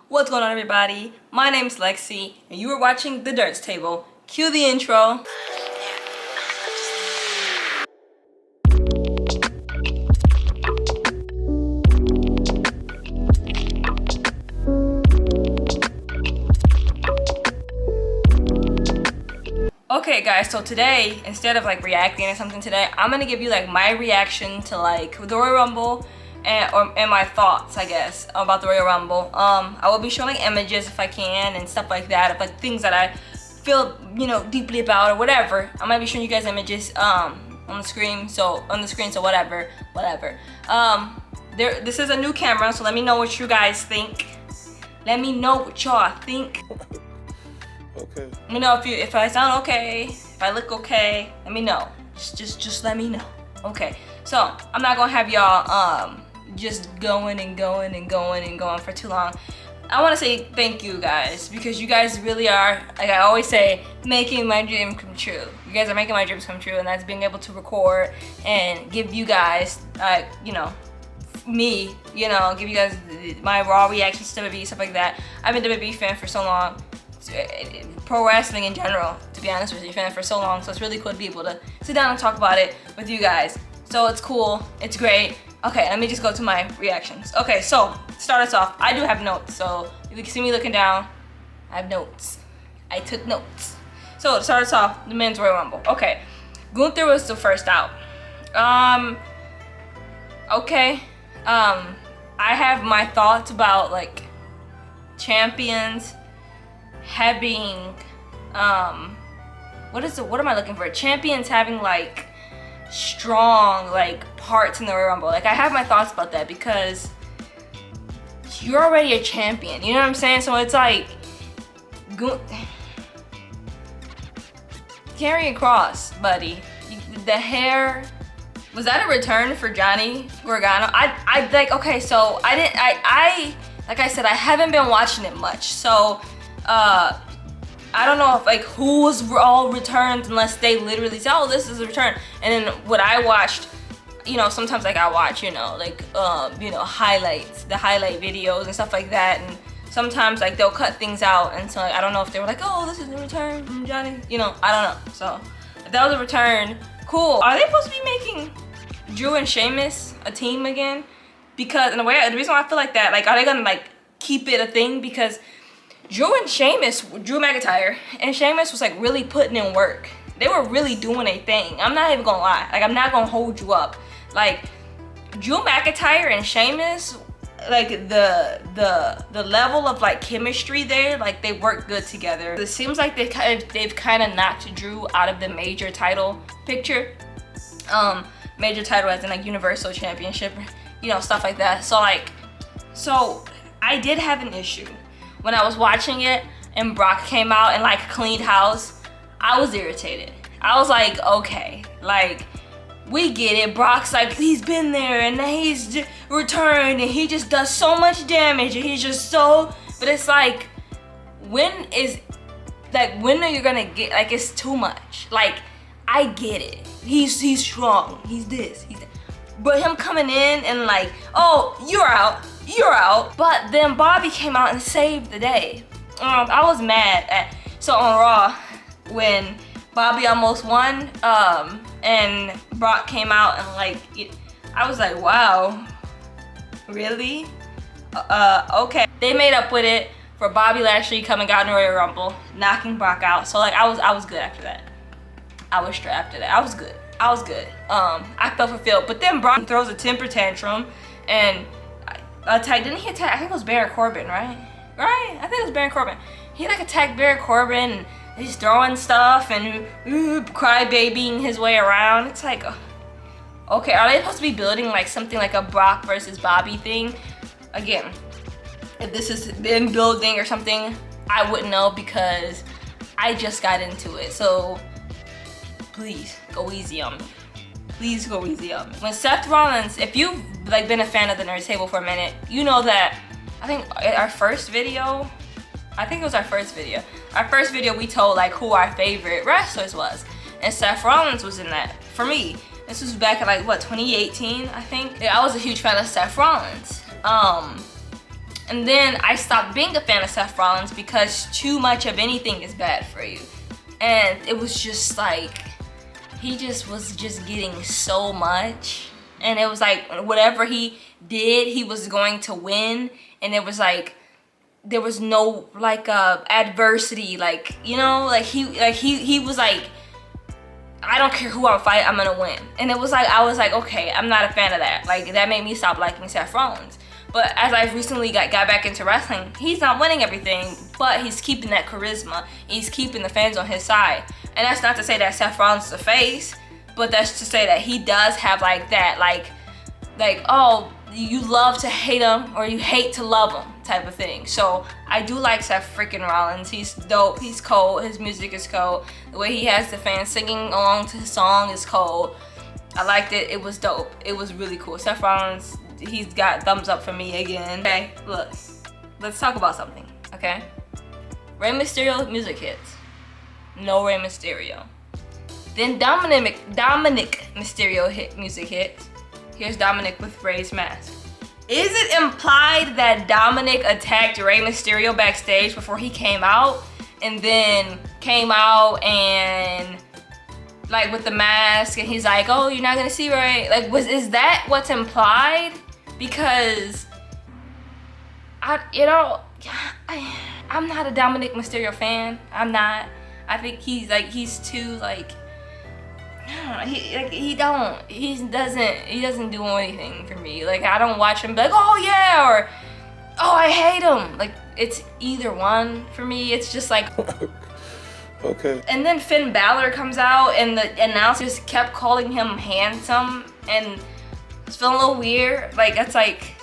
What's going on, everybody? My name's Lexi, and you are watching The Dirts Table. Cue the intro. Okay guys, so today, instead of like reacting or something today, I'm gonna give you like my reaction to like the Royal Rumble and my thoughts, I guess, about the Royal Rumble. I will be showing like images if I can and stuff like that, of like things that I feel, you know, deeply about or whatever. I might be showing you guys images on the screen, so whatever. This is a new camera, so let me know what you guys think. Let me know what y'all think. Okay. Let me know if I sound okay, if I look okay. Let me know. Just let me know. Okay. So I'm not gonna have y'all just going for too long. I want to say thank you guys, because you guys really are, like I always say, making my dream come true. You guys are making my dreams come true, and that's being able to record and give you guys, you know, me, you know, give you guys my raw reactions to WWE, stuff like that. I've been a WWE fan for so long. Pro wrestling in general, to be honest with you, fan for so long, so it's really cool to be able to sit down and talk about it with you guys. So it's cool, it's great. Okay, let me just go to my reactions. Okay, so start us off. I do have notes, so if you can see me looking down, I have notes. I took notes. So to start us off, the men's Royal Rumble. Okay, Gunther was the first out. Okay, I have my thoughts about like champions having what am I looking for? Champions having like strong like parts in the Royal Rumble. Like I have my thoughts about that, because you're already a champion, you know what I'm saying? So it's like carrying cross, buddy. The hair, was that a return for Johnny Gargano? I like, okay, so I like I said, I haven't been watching it much, so I don't know if like who was all returned, unless they literally say, oh, this is a return. And then what I watched, you know, sometimes like I watch, you know, like you know, highlights, the highlight videos and stuff like that, and sometimes like they'll cut things out, and so like, I don't know if they were like, oh, this is a return from Johnny, you know, I don't know. So if that was a return, cool. Are they supposed to be making Drew and Sheamus a team again? Because in a way, the reason why I feel like that, like, are they gonna like keep it a thing? Because Drew McIntyre and Sheamus was like really putting in work. They were really doing a thing. I'm not even gonna lie. Like, I'm not gonna hold you up. Like, Drew McIntyre and Sheamus, like the level of like chemistry there, like they work good together. It seems like they've kind of knocked Drew out of the major title picture. Major title as in like Universal Championship, you know, stuff like that. So like, so I did have an issue when I was watching it and Brock came out and like cleaned house. I was irritated. I was like, okay, like, we get it. Brock's like, he's been there and he's returned and he just does so much damage and he's just so, but it's like, when are you gonna get, like, it's too much. Like, I get it. He's strong. He's this, he's that. But him coming in and like, oh, you're out. But then Bobby came out and saved the day. I was mad so on Raw, when Bobby almost won, and Brock came out and like, I was like, wow, really? Okay. They made up with it for Bobby Lashley coming out in the Royal Rumble, knocking Brock out. So like, I was good after that. I was straight after that. I was good. I felt fulfilled. But then Brock throws a temper tantrum and didn't he attack? I think it was Baron Corbin, right? I think it was Baron Corbin. He like attacked Baron Corbin and he's throwing stuff and crybabying his way around. It's like, okay, are they supposed to be building like something like a Brock versus Bobby thing? Again, if this is been building or something, I wouldn't know, because I just got into it. So please go easy on me. Please go easy on me. When Seth Rollins, if you've like been a fan of the Nerd Table for a minute, you know that I think our first video, we told like who our favorite wrestlers was, and Seth Rollins was in that for me. This was back in like what, 2018, I think. Yeah, I was a huge fan of Seth Rollins. And then I stopped being a fan of Seth Rollins because too much of anything is bad for you. And it was just like, he just was just getting so much. And it was like, whatever he did, he was going to win. And it was like, there was no like adversity, like, you know, like he was like, I don't care who I fight, I'm gonna win. And it was like, I was like, okay, I'm not a fan of that. Like, that made me stop liking Seth Rollins. But as I recently got back into wrestling, he's not winning everything, but he's keeping that charisma. He's keeping the fans on his side. And that's not to say that Seth Rollins is a face, but that's to say that he does have like that, like, oh, you love to hate him or you hate to love him type of thing. So I do like Seth freaking Rollins. He's dope, he's cold, his music is cold. The way he has the fans singing along to his song is cold. I liked it, it was dope. It was really cool. Seth Rollins, he's got thumbs up for me again. Okay, look, let's talk about something, okay? Rey Mysterio music hits. No Rey Mysterio. Then Dominic Mysterio music hits. Here's Dominic with Rey's mask. Is it implied that Dominic attacked Rey Mysterio backstage before he came out? And then came out and like with the mask and he's like, oh, you're not gonna see Rey? Like, is that what's implied? Because I'm not a Dominic Mysterio fan. I'm not. I think he's too like, he doesn't do anything for me. Like, I don't watch him be like, oh yeah, or oh, I hate him. Like, it's either one for me. It's just like Okay. And then Finn Balor comes out and the announcers kept calling him handsome, and it's feeling a little weird. Like, it's like,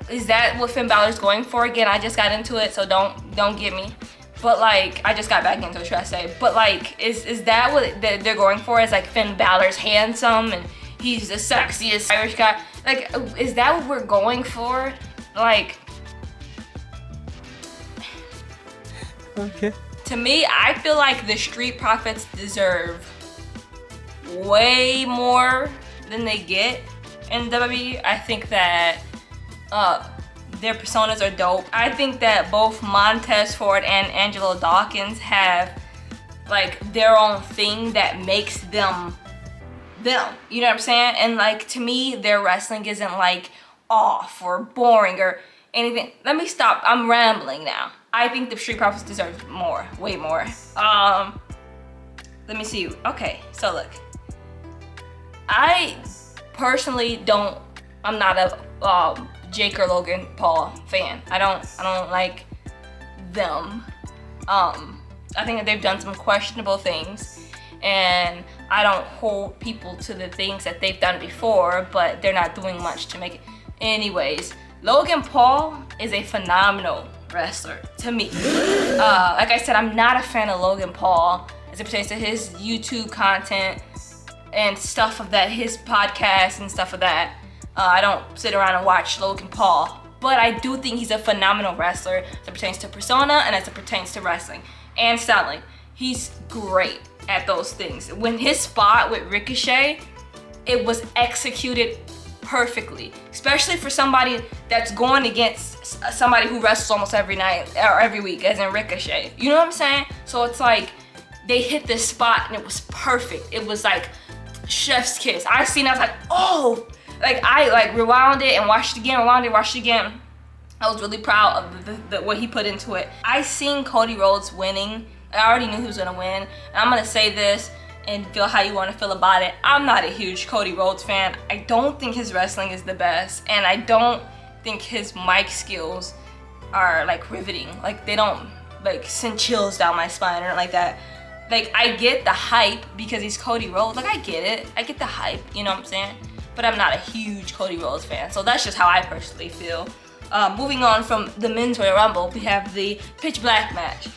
is that what Finn Balor's going for? Again, I just got into it, so don't get me. But like, I just got back into it, should I say. But like, is that what they're going for? Is like Finn Balor's handsome and he's the sexiest Irish guy? Like, is that what we're going for? Like, Okay. to me, I feel like the Street Profits deserve way more than they get in WWE. I think that their personas are dope. I think that both Montez Ford and Angelo Dawkins have like their own thing that makes them them. You know what I'm saying? And like, to me, their wrestling isn't like off or boring or anything. Let me stop. I'm rambling now. I think the Street Profits deserve more, way more. Let me see. Okay, so look, I personally I'm not a Jake or Logan Paul fan. I don't like them. I think that they've done some questionable things, and I don't hold people to the things that they've done before, but they're not doing much to make it. Anyways, Logan Paul is a phenomenal wrestler to me. Like I said, I'm not a fan of Logan Paul as it pertains to his YouTube content and stuff of that, his podcast and stuff of that. I don't sit around and watch Logan Paul, but I do think he's a phenomenal wrestler as it pertains to persona and as it pertains to wrestling and styling. He's great at those things. When his spot with Ricochet, it was executed perfectly, especially for somebody that's going against somebody who wrestles almost every night or every week, as in Ricochet. You know what I'm saying? So it's like, they hit this spot and it was perfect. It was like chef's kiss. I was like, oh, like I like rewound it and watched it again, rewound it, watched it again. I was really proud of the what he put into it. I seen Cody Rhodes winning. I already knew he was gonna win. And I'm gonna say this and feel how you wanna feel about it. I'm not a huge Cody Rhodes fan. I don't think his wrestling is the best, and I don't think his mic skills are like riveting. Like, they don't like send chills down my spine or like that. Like, I get the hype because he's Cody Rhodes. Like, I get it. I get the hype, you know what I'm saying? But I'm not a huge Cody Rhodes fan. So that's just how I personally feel. Moving on from the Men's Royal Rumble, we have the Pitch Black match.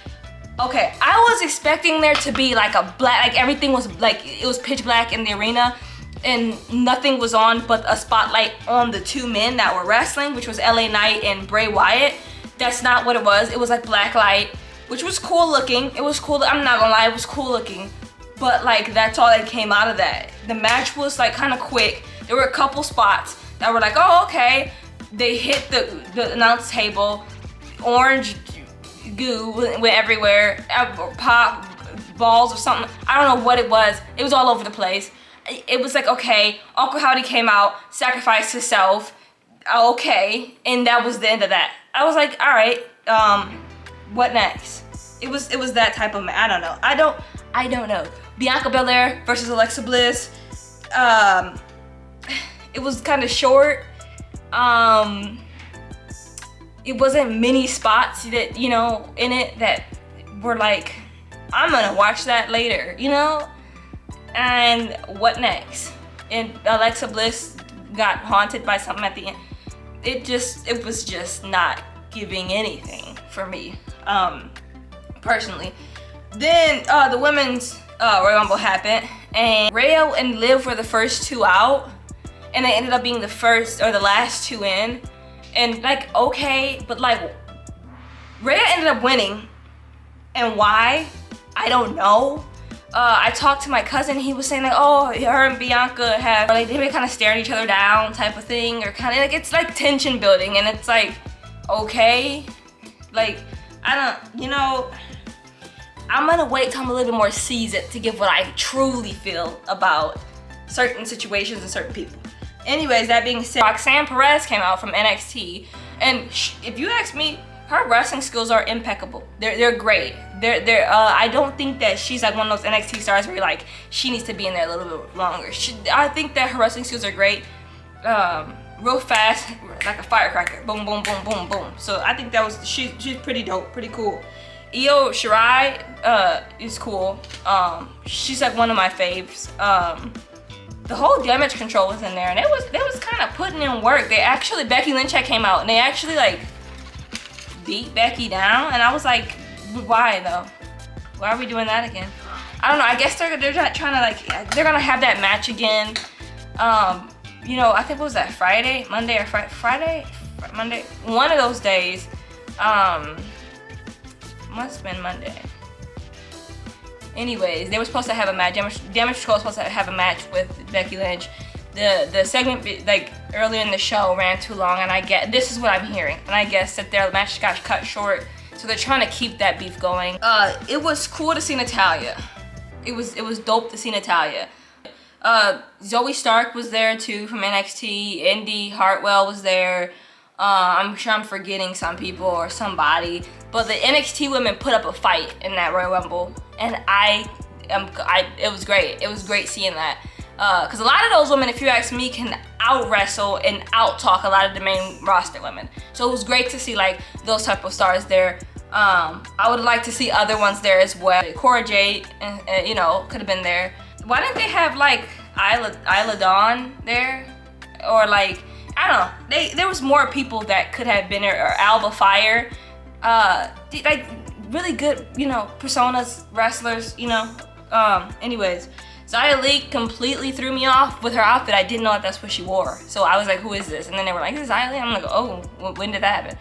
Okay, I was expecting there to be like a black, like everything was like, it was pitch black in the arena and nothing was on but a spotlight on the two men that were wrestling, which was LA Knight and Bray Wyatt. That's not what it was. It was like black light, which was cool looking. It was cool. I'm not gonna lie, it was cool looking. But like, that's all that came out of that. The match was like kind of quick. There were a couple spots that were like, oh, okay. they hit the announce table. Orange goo went everywhere. Pop balls or something. I don't know what it was. It was all over the place. It was like, okay, Uncle Howdy came out, sacrificed himself. Okay, and that was the end of that. I was like, all right, what next? It was that type of I don't know. I don't know. Bianca Belair versus Alexa Bliss. It was kind of short. It wasn't many spots that, you know, in it that were like, I'm gonna watch that later, you know? And what next? And Alexa Bliss got haunted by something at the end. It was just not giving anything for me, personally. Then the women's Royal Rumble happened, and Rhea and Liv were the first two out, and they ended up being the first or the last two in. And like, okay, but like, Rhea ended up winning, and why? I don't know. I talked to my cousin. He was saying like, oh, her and Bianca have, like, they've been kind of staring each other down type of thing, or kind of like, it's like tension building, and it's like, okay, like, I don't, you know, I'm gonna wait till I'm a little bit more seasoned to give what I truly feel about certain situations and certain people. Anyways, that being said, Roxanne Perez came out from NXT, and if you ask me, her wrestling skills are impeccable. They're great. I don't think that she's like one of those NXT stars where you're like, she needs to be in there a little bit longer. I think that her wrestling skills are great. Real fast, like a firecracker. Boom, boom, boom, boom, boom. So I think that was, she's pretty dope, pretty cool. Io Shirai is cool. She's like one of my faves. The whole Damage Control was in there, and they was kind of putting in work. Becky Lynch came out, and they actually like beat Becky down, and I was like, why though? Why are we doing that again? I don't know. I guess they're not trying to like, they're gonna have that match again. You know, I think it was that Monday or Friday, Monday, one of those days. Must have been Monday. Anyways, they were supposed to have a match. Damage Control was supposed to have a match with Becky Lynch. The segment like earlier in the show ran too long, and this is what I'm hearing, and I guess that their match got cut short, so they're trying to keep that beef going. It was cool to see Natalya. It was dope to see Natalya. Zoe Stark was there too from NXT. Indy Hartwell was there. I'm sure I'm forgetting some people or somebody, but the NXT women put up a fight in that Royal Rumble, and it was great. It was great seeing that, because a lot of those women, if you ask me, can out wrestle and out talk a lot of the main roster women. So it was great to see like those type of stars there. I would like to see other ones there as well. Cora Jade, you know, could have been there. Why didn't they have like Isla Dawn there, or like, I don't know. There was more people that could have been there, or Alba Fire. Like really good, you know, personas, wrestlers, you know. Anyways, Xia Li completely threw me off with her outfit. I didn't know that that's what she wore. So I was like, who is this? And then they were like, this is Xia Li. I'm like, oh, when did that happen?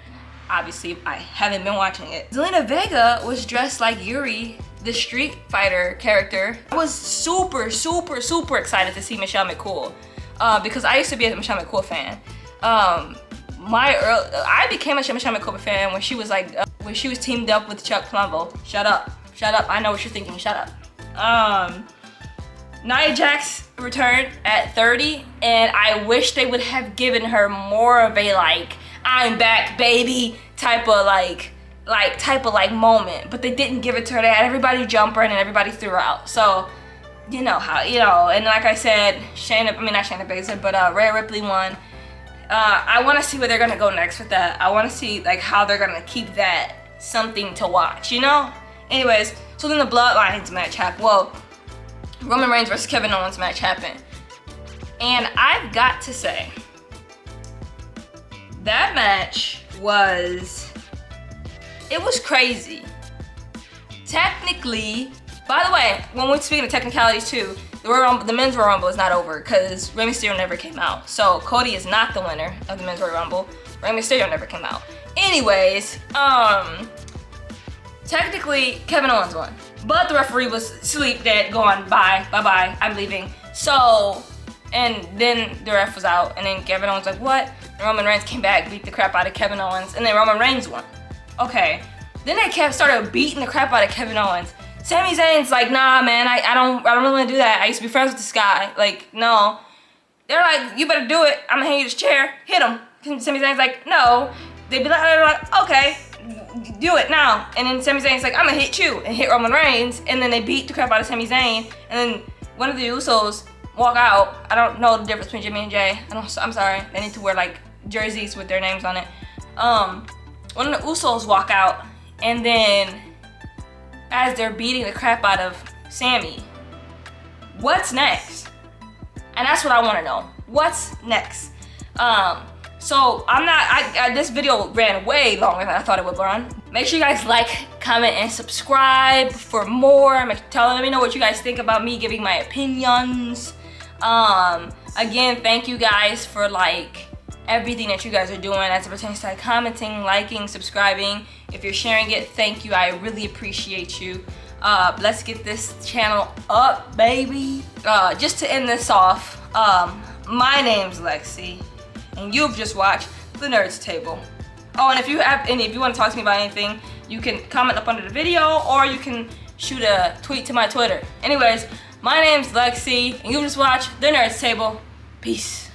Obviously, I haven't been watching it. Zelina Vega was dressed like Yuri, the Street Fighter character. I was super, super, super excited to see Michelle McCool. Because I used to be a Michelle McCool fan. I became a Michelle McCool fan when she was like, when she was teamed up with Chuck Palumbo. Shut up, I know what you're thinking, shut up. Nia Jax returned at 30, and I wish they would have given her more of a like, I'm back baby type of moment, but they didn't give it to her. They had everybody jumper and everybody threw her out. So, you know how, you know, and like I said, not Shayna Baszler, but Rhea Ripley won. I want to see where they're gonna go next with that. I want to see like how they're gonna keep that something to watch, you know? Anyways, so then the Bloodlines match happened. Well, Roman Reigns versus Kevin Owens match happened. And I've got to say, that match was crazy. Technically, by the way, when we're speaking of technicalities too, the men's Royal Rumble is not over because Rey Mysterio never came out. So Cody is not the winner of the men's Royal Rumble. Rey Mysterio never came out. Anyways, technically Kevin Owens won, but the referee was asleep, dead, gone, bye, I'm leaving. So And then the ref was out, and then Kevin Owens like, what? And Roman Reigns came back, beat the crap out of Kevin Owens, and then Roman Reigns won. Okay. Then they started beating the crap out of Kevin Owens. Sami Zayn's like, nah, man, I don't really want to do that. I used to be friends with this guy. Like, no. They're like, you better do it. I'm gonna hand you this chair. Hit him. And Sami Zayn's like, no. They'd be like, okay, do it now. And then Sami Zayn's like, I'm gonna hit you, and hit Roman Reigns. And then they beat the crap out of Sami Zayn. And then one of the Usos walk out. I don't know the difference between Jimmy and Jay. I'm sorry. They need to wear like jerseys with their names on it. One of the Usos walk out, and then as they're beating the crap out of Sami, what's next? And that's what I want to know. What's next? So this video ran way longer than I thought it would run. Make sure you guys like, comment, and subscribe for more. Let me know what you guys think about me giving my opinions. Again, thank you guys for like everything that you guys are doing as it pertains to like, commenting, liking, subscribing. If you're sharing it, thank you. I really appreciate you. Let's get this channel up, baby. Just to end this off, my name's Lexi, and you've just watched The Nerd's Table. Oh, and if you want to talk to me about anything, you can comment up under the video, or you can shoot a tweet to my Twitter. Anyways, my name's Lexi, and you just watched The Nerd's Table. Peace.